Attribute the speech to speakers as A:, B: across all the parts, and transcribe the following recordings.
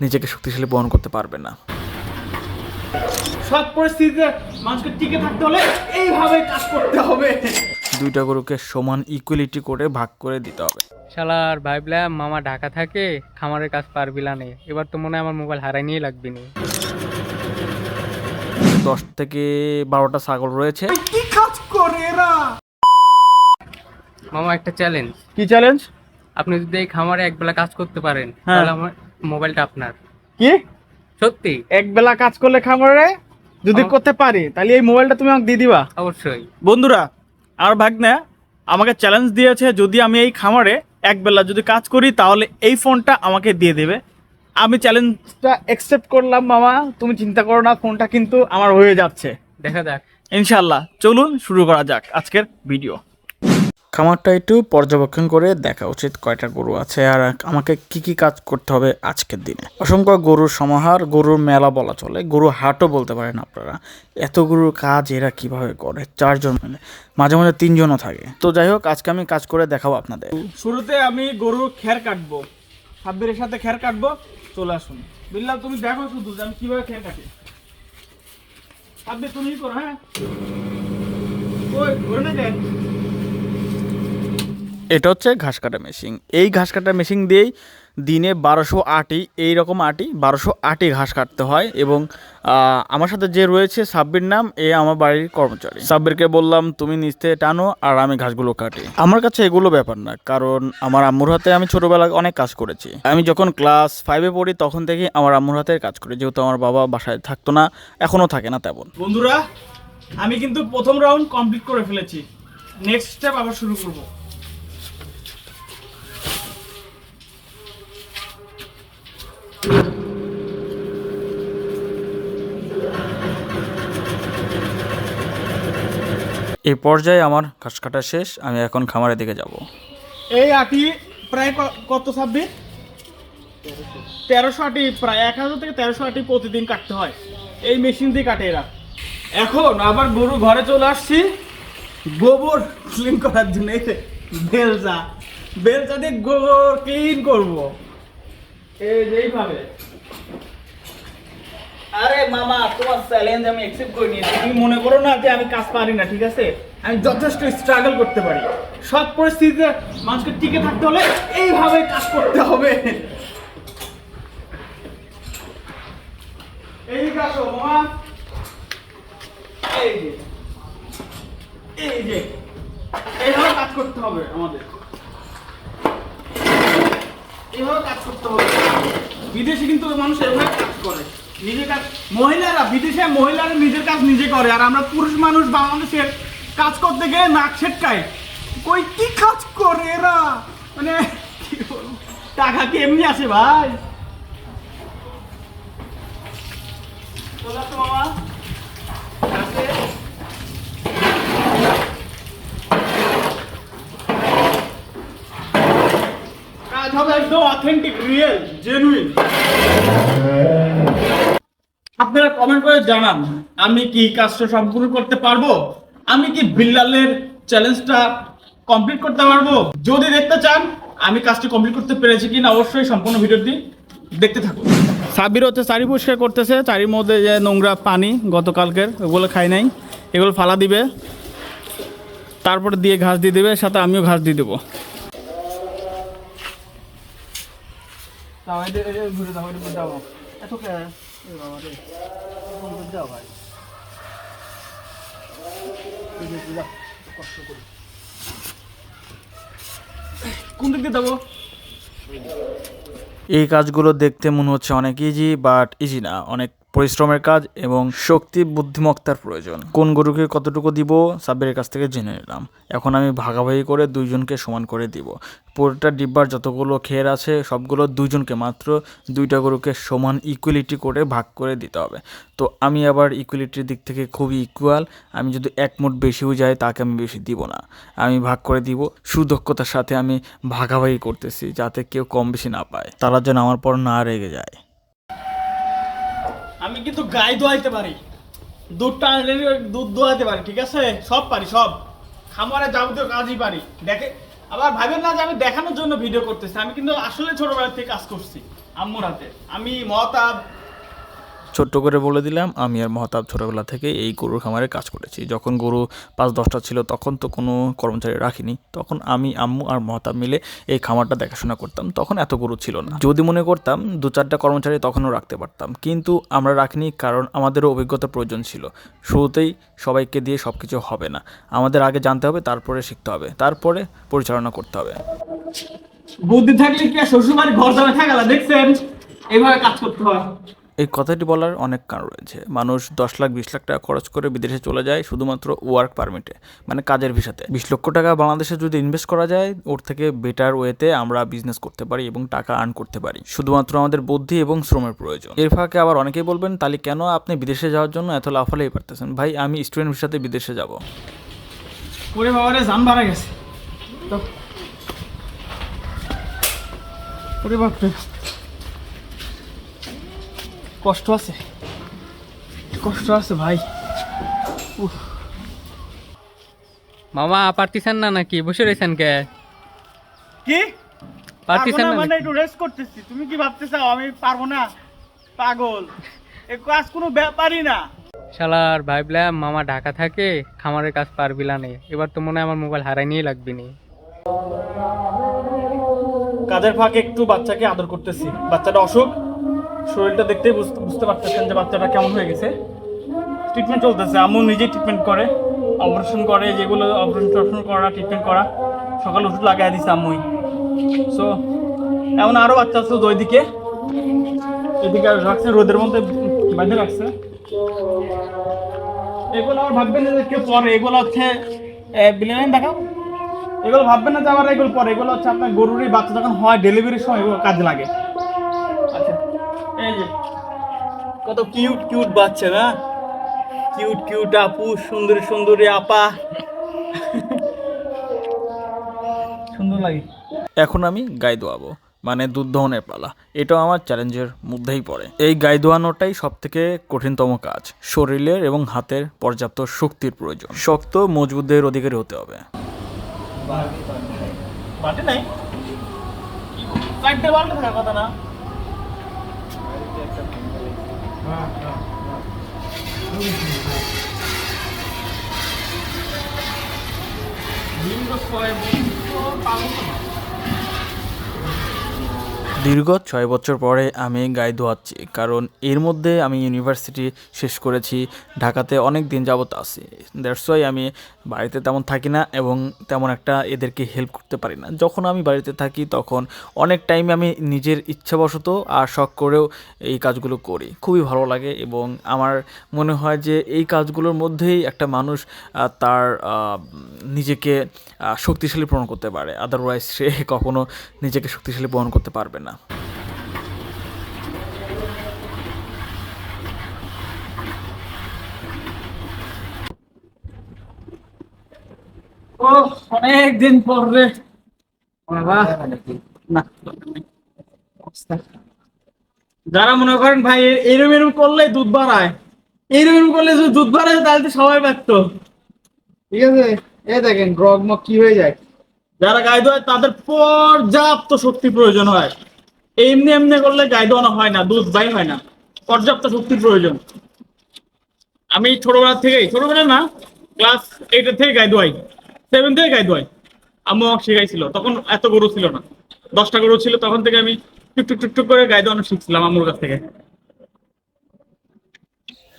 A: নিজেকে শক্তিশালী বহন করতে পারবে না।
B: সব পরিস্থিতিতে মানুষকে টিকে থাকতে হলে এইভাবে কাজ করতে হবে।
A: দুইটা গরুকে সমান ইকুয়ালিটি করে ভাগ করে দিতে হবে।
C: শালার ভাবলাম মামা ঢাকা থাকে, খামারের কাজ পারবি না নে। এবার তো মনে হয় আমার মোবাইল হারাই নিয়ে লাগবে নি।
A: 10 থেকে 12টা ছাগল রয়েছে।
B: কি কাজ করে এরা?
C: মামা একটা চ্যালেঞ্জ।
B: কি চ্যালেঞ্জ?
C: আপনি যদি এই খামারে একবেলা কাজ করতে পারেন
B: হ্যাঁ।
C: তাহলে আমার মোবাইলটা আপনার।
B: কি
C: সত্যি?
B: এক বেলা কাজ করলে খামারে যদি করতে পারি তাহলে এই মোবাইলটা তুমি আমাকে দিয়ে দিবা?
C: অবশ্যই।
B: বন্ধুরা, আমার ভাগ্নে আমাকে চ্যালেঞ্জ দিয়েছে, যদি আমি এই খামারে এক বেলা যদি কাজ করি তাহলে এই ফোনটা আমাকে দিয়ে দেবে। আমি চ্যালেঞ্জটা অ্যাকসেপ্ট করলাম মামা, তুমি চিন্তা করো না, ফোনটা কিন্তু আমার হয়ে যাচ্ছে
C: দেখা যাক
B: ইনশাল্লাহ। চলুন শুরু করা যাক আজকের ভিডিও।
A: খামারটা একটু পর্যবেক্ষণ করে দেখা উচিত কয়টা গরু আছে আর আমাকে কি কি কাজ করতে হবে আজকের দিনে। অসংখ্য গরুর সমাহার, গরুর মেলা বলা চলে, গরু হাটও বলতে পারেন আপনারা। এত গরুর কাজ এরা কিভাবে করে? 4 জন মিলে, মাঝে মাঝে 3 জনও থাকে। তো যাই হোক, আজকে আমি কাজ করে দেখাবো আপনাদের।
B: শুরুতে আমি গরুর খের কাটবো, সাব্বিরের সাথে খের কাটবো। চলে আসুন বিল্লাল, তুমি দেখো শুধু যে আমি কিভাবে খের কাটি। সাব্বির তুমি করো। হ্যাঁ, ওই ঘুরে না দেন।
A: এটা হচ্ছে ঘাস কাটা মেশিন। এই ঘাস কাটা মেশিন দিয়েই দিনে 1200 আটি, এইরকম আটি 1200 আটি ঘাস কাটতে হয়। এবং আমার সাথে যে রয়েছে সাব্বির নাম, এ আমার বাড়ির কর্মচারী। সাব্বিরকে বললাম তুমি নিচ থেকে টানো আর আমি ঘাসগুলো কাটি। আমার কাছে এগুলো ব্যাপার না, কারণ আমার আম্মুর হাতে আমি ছোটবেলায় অনেক কাজ করেছি। আমি যখন ক্লাস 5-এ পড়ি তখন থেকে আমার আম্মুর হাতের কাজ করি, যেহেতু আমার বাবা বাসায় থাকতো না, এখনও থাকে না তেমন।
B: বন্ধুরা, আমি কিন্তু প্রথম রাউন্ড কমপ্লিট করে ফেলেছি। নেক্সট স্টেপ আবার শুরু করব।
A: এই পর্যায়ে আমার ঘাস কাটা শেষ, আমি এখন খামারের দিকে যাব।
B: এই আটি প্রায় কত সাব্বির? 1300 আটি, প্রায় 1000 থেকে 1300 আটি প্রতিদিন কাটতে হয়। এই মেশিন দিয়ে কাটে এরা। এখন আবার গরু ঘরে চলে আসছি গোবর ক্লিন করার জন্য। এই যে বেলচা, বেলচা দিয়ে গোবর ক্লিন করব এই যে এইভাবে। আরে মামা, তোমার চ্যালেঞ্জ আমি অ্যাকসেপ্ট করে নিয়েছি। তুমি মনে করো না যে আমি কাজ পারি না, ঠিক আছে? আমি যথেষ্ট স্ট্রাগল করতে পারি। সব পরিস্থিতিতে মানুষকে টিকে থাকতে হলে এইভাবে কাজ করতে হবে। এই কাজ মামা, এই যে এই যে এইভাবে কাজ করতে হবে আমাদের। এইভাবে কাজ করতে হবে। বিদেশে কিন্তু মানুষ এভাবে কাজ করে, নিজের কাজ। মহিলারা বিদেশে মহিলারা নিজের কাজ নিজে করে, আর আমরা পুরুষ মানুষ বাংলাদেশের কাজ করতে গিয়ে নাক ছেটকায়। কই কি কাজ করে এরা, মানে কি বলবো, টাকা কি এমনি আসে ভাই? চলে আসো মামা, আসে। কাজ হবে একদম অথেন্টিক, রিয়েল, জেনুইন। আপনারা কমেন্ট করে জানান আমি কি কাজটা সম্পূর্ণ করতে পারবো, আমি কি বিল্লালের চ্যালেঞ্জটা কমপ্লিট করতে পারবো। যদি দেখতে চান আমি কাজটি কমপ্লিট করতে পেরেছি কিনা, অবশ্যই সম্পূর্ণ ভিডিওটি দেখতে থাকুন। সাব্বির হচ্ছে চারি পরিষ্কার করতেছে। চারির মধ্যে যে নোংরা পানি গতকালকের, ওগুলো খাই নাই, এগুলো ফালা দিবে, তারপরে দিয়ে ঘাস দিয়ে দেবে, সাথে আমিও ঘাস দিয়ে দেবো। ঘুরে দাও, দাও এত দাও ভাই, কষ্ট করি। কোন দিক দিয়ে দেবো?
A: এই কাজগুলো দেখতে মনে হচ্ছে অনেক ইজি, বাট ইজি না, অনেক পরিশ্রমের কাজ এবং শক্তি বুদ্ধিমত্তার প্রয়োজন। কোন গরুকে কতটুকু দিব সাব্বিরের কাছ থেকে জেনে নিলাম। এখন আমি ভাগাভাগি করে 2 জনকে সমান করে দিব। পুরোটা ডিব্বার যতগুলো খের আছে সবগুলো 2 জনকে, মাত্র 2টা গরুকে সমান ইকুয়ালিটি করে ভাগ করে দিতে হবে। তো আমি আবার ইকুয়ালিটির দিক থেকে খুবই ইকুয়াল। আমি যদি 1 মুঠ বেশিও যায় তাকে আমি বেশি দিব না, আমি ভাগ করে দিব। সুদক্ষতার সাথে আমি ভাগাভাগি করতেছি যাতে কেউ কম বেশি না পায়, তারা যেন আমার পর না রেগে যায়।
B: আমি কিন্তু গাই দোয়াইতে পারি, দুধ দোয়াইতে পারি, ঠিক আছে? সব পারি, সব খামারে যাবতীয় কাজই পারি। দেখে আবার ভাবেন না যে আমি দেখানোর জন্য ভিডিও করতেছি, আমি কিন্তু আসলে ছোটবেলা থেকে কাজ করছি। আম্মুর হাতে। আমি মহতাব।
A: ছোট্ট করে বলে দিলাম, আমি আর মহতাব ছোটোবেলা থেকে এই গরুর খামারে কাজ করেছি। যখন গরু 5-10টা ছিল তখন তো কোনো কর্মচারী রাখিনি, তখন আমি, আম্মু আর মহতাব মিলে এই খামারটা দেখাশোনা করতাম। তখন এত গরু ছিল না, যদি মনে করতাম 2-4টা কর্মচারী তখনও রাখতে পারতাম, কিন্তু আমরা রাখিনি কারণ আমাদেরও অভিজ্ঞতার প্রয়োজন ছিল। শুরুতেই সবাইকে দিয়ে সব কিছু হবে না, আমাদের আগে জানতে হবে, তারপরে শিখতে হবে, তারপরে পরিচালনা করতে হবে।
B: বুদ্ধি থাকলে কি আর শ্বশুরবাড়ি ঘর জামাই থাকালা, দেখছেন? এইভাবে কাজ করতে হয়।
A: এই কথাটি বলার অনেক কারণ রয়েছে। মানুষ 10 লাখ 20 লাখ টাকা খরচ করে বিদেশে চলে যায় শুধুমাত্র ওয়ার্ক পারমিটে, মানে কাজের ভিসাতে। 20 লক্ষ টাকা বাংলাদেশে যদি ইনভেস্ট করা যায়, ওর থেকে বেটার ওয়েতে আমরা বিজনেস করতে পারি এবং টাকা আর্ন করতে পারি। শুধুমাত্র আমাদের বুদ্ধি এবং শ্রমের প্রয়োজন। এর ফাঁকে আবার অনেকেই বলবেন, তাহলে কেন আপনি বিদেশে যাওয়ার জন্য এত লাফালেই পারতেছেন? ভাই, আমি স্টুডেন্ট ভিসাতে বিদেশে যাব।
B: ওরে বাবারে, জান বাড়া গেছে তো। ওরে বাপরে, কষ্ট আছে, কষ্ট আছে ভাই।
C: মামা পারতেছেন না নাকি? বসে রয়েছেন কে?
B: কি
C: পারতেছেন না
B: মানে
C: নাকি?
B: একটু রেস্ট করতেছি। তুমি কি ভাবতেছো আমি পারবো না? পাগল, এ কাজ কোনো ব্যাপারই না।
C: শালার ভাবলাম মামা ঢাকা থাকে, খামারের কাজ পারবিলানে। এবার তো মনে হয় আমার মোবাইল হারাই নিয়ে লাগবে নি।
B: কাজের ফাঁকে একটু বাচ্চাকে আদর করতেছি। বাচ্চাটা অসুখ, শরীরটা দেখতেই বুঝতে পারতেছেন যে বাচ্চাটা কেমন হয়ে গেছে। ট্রিটমেন্ট চলতেছে, আম্মু নিজেই ট্রিটমেন্ট করে, অপারেশন করে, যেগুলো অপারেশন করা, ট্রিটমেন্ট করা, সকালে ওষুধ লাগাই দিচ্ছে আম্মুই। সো এমন আরও বাচ্চা আছে ওইদিকে, এদিকে রাখছে রোদের মধ্যে বাঁধে রাখছে। এগুলো আবার ভাববেন না যে কেউ পরে, এগুলো হচ্ছে বিলিয়ন দেখাও। এগুলো ভাববেন না যে আবার এগুলো পরে, এগুলো হচ্ছে আপনার গরুরই বাচ্চা যখন হয় ডেলিভারির সময় এগুলো কাজে লাগে। আচ্ছা, এই যে কত কিউট কিউট বাচ্চা না, কিউট কিউট আপু, সুন্দরী সুন্দরী আপা, সুন্দর লাগে।
A: এখন আমি গাই দোয়াবো, মানে দুধ দহনের পালা। এটাও আমার চ্যালেঞ্জের মধ্যেই পড়ে। এই গাই দোয়ানোটাই সব থেকে কঠিনতম কাজ। শরীরের এবং হাতের পর্যাপ্ত শক্তির প্রয়োজন। শক্ত মজবুতের অধিকারী হতে হবে।
B: বাটে নাই, চারটে বাল্টি থাকার কথা না।
A: দীর্ঘ 6 বছর পরে আমি গাই দোয়াচ্ছি, কারণ এর মধ্যে আমি ইউনিভার্সিটি শেষ করেছি, ঢাকাতে অনেক দিন যাবত আছি। দ্যাটস ওয়াই আমি বাড়িতে তেমন থাকি না এবং তেমন একটা এদেরকে হেল্প করতে পারি না। যখন আমি বাড়িতে থাকি তখন অনেক টাইম আমি নিজের ইচ্ছাবশত আর শখ করেও এই কাজগুলো করি। খুবই ভালো লাগে এবং আমার মনে হয় যে এই কাজগুলোর মধ্যেই একটা মানুষ তার নিজেকে শক্তিশালী প্রমাণ করতে পারে, আদারওয়াইজ সে কখনো নিজেকে শক্তিশালী প্রমাণ করতে পারবে না।
B: ও, অনেক দিন পর রে বাবা। না, যারা মনে করেন ভাই এরম এরম করলে দুধ বাড়ায়, এরম এরম করলে যদি দুধ বাড়ায় তাহলে তো সবাই ব্যক্ত। ঠিক আছে, এই দেখেন রগমগ কি হয়ে যায়। যারা গাই দোয়ায় তাদের পর্যাপ্ত শক্তি প্রয়োজন হয়। এমনি এমনি করলে গাই দোয়ানো হয় না, দুধ বাই হয় না, পর্যাপ্ত শক্তির প্রয়োজন। আমি ছোটবেলা না, ক্লাস 8 থেকে গাই দোয়াই, 7 থেকে গাই দোয়াই। আম্মু আমাকে শিখাইছিল, তখন এত গরু ছিল না, 10টা গরু ছিল। তখন থেকে আমি টুক টুক টুক করে গাই দোয়ানো শিখছিলাম আম্মুর কাছ থেকে।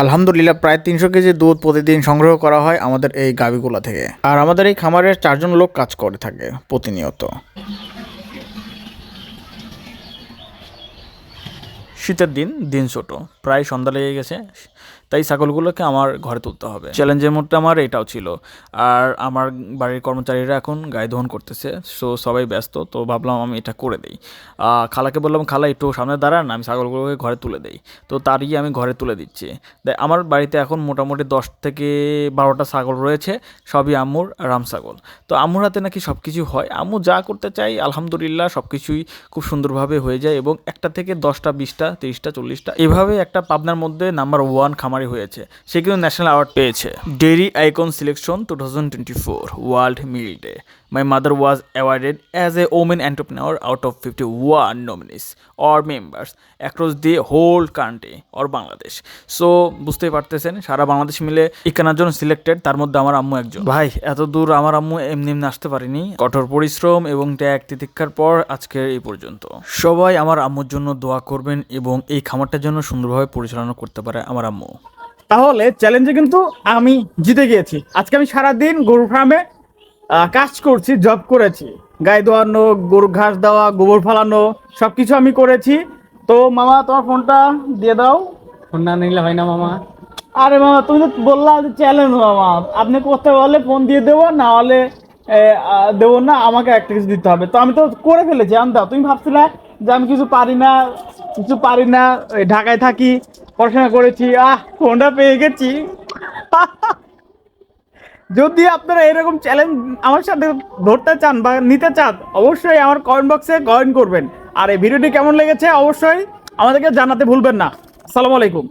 A: আলহামদুলিল্লাহ, প্রায় 300 কেজি দুধ প্রতিদিন সংগ্রহ করা হয় আমাদের এই গাভীগুলা থেকে। আর আমাদের এই খামারের 4 জন লোক কাজ করে থাকে প্রতিনিয়ত। শীতের দিন ছোট, প্রায় সন্ধ্যা লেগে গেছে, তাই ছাগলগুলোকে আমার ঘরে তুলতে হবে। চ্যালেঞ্জের মধ্যে আমার এটাও ছিল। আর আমার বাড়ির কর্মচারীরা এখন গায়ে দহন করতেছে, সো সবাই ব্যস্ত, তো ভাবলাম আমি এটা করে দিই। খালাকে বললাম, খালা একটু সামনে দাঁড়ান, আমি ছাগলগুলোকে ঘরে তুলে দিই। তো তারই আমি ঘরে তুলে দিচ্ছি। আমার বাড়িতে এখন মোটামুটি 10 থেকে 12টা ছাগল রয়েছে, সবই আম্মুর রাম ছাগল। তো আম্মুর হাতে নাকি সব কিছু হয়, আম্মু যা করতে চাই আলহামদুলিল্লাহ সব কিছুই খুব সুন্দরভাবে হয়ে যায় এবং একটা থেকে 10টা 20টা 30টা 40টা এভাবে একটা পাবনার মধ্যে নাম্বার 1 খামারি হয়েছে। সে কিন্তু ন্যাশনাল অ্যাওয়ার্ড পেয়েছে। Dairy icon selection 2024 world milk day. My mother was awarded as a woman entrepreneur out of 51 nominees or members across the whole country or Bangladesh. So বুঝতেই পারতেছেন সারা বাংলাদেশ মিলে 51 জন সিলেক্টেড, তার মধ্যে আমার আম্মু একজন। ভাই এত দূর আমার আম্মু এমনি এমনি আসতে পারিনি, কঠোর পরিশ্রম এবং ত্যাগ তিতিক্ষার পর আজকের এই পর্যন্ত। সবাই আমার আম্মুর জন্য দোয়া করবেন এবং এই খামারটার জন্য সুন্দরভাবে পরিচালনা করতে পারে আমার আম্মু।
B: তাহলে চ্যালেঞ্জে কিন্তু আমি জিতে গিয়েছি। আজকে আমি সারাদিন গরু ফার্মে কাজ করছি, জব করেছি, গায়ে দোয়ানো, গরু ঘাস দেওয়া, গোবর ফালানো, সব কিছু আমি করেছি। তো মামা তোমার ফোনটা দিয়ে দাও।
C: ফোন না নিলে হয় না মামা।
B: আরে মামা তুমি তো বললা যে চ্যালেঞ্জ মামা, আপনি করতে বললে ফোন দিয়ে দেবো, না হলে দেবো না, আমাকে একটা কিছু দিতে হবে। তো আমি তো করে ফেলেছি, আনতাম। তুমি ভাবছিলে যে আমি কিছু পারি না, ঢাকায় থাকি, পড়াশোনা করেছি, ফোনটা পেয়ে গেছি। যদি আপনারা এরকম চ্যালেঞ্জ আমার সাথে ধরতে চান বা নিতে চান, অবশ্যই আমার কমেন্ট বক্সে কমেন্ট করবেন। আর এই ভিডিওটি কেমন লেগেছে অবশ্যই আমাদেরকে জানাতে ভুলবেন না। আসসালামু আলাইকুম।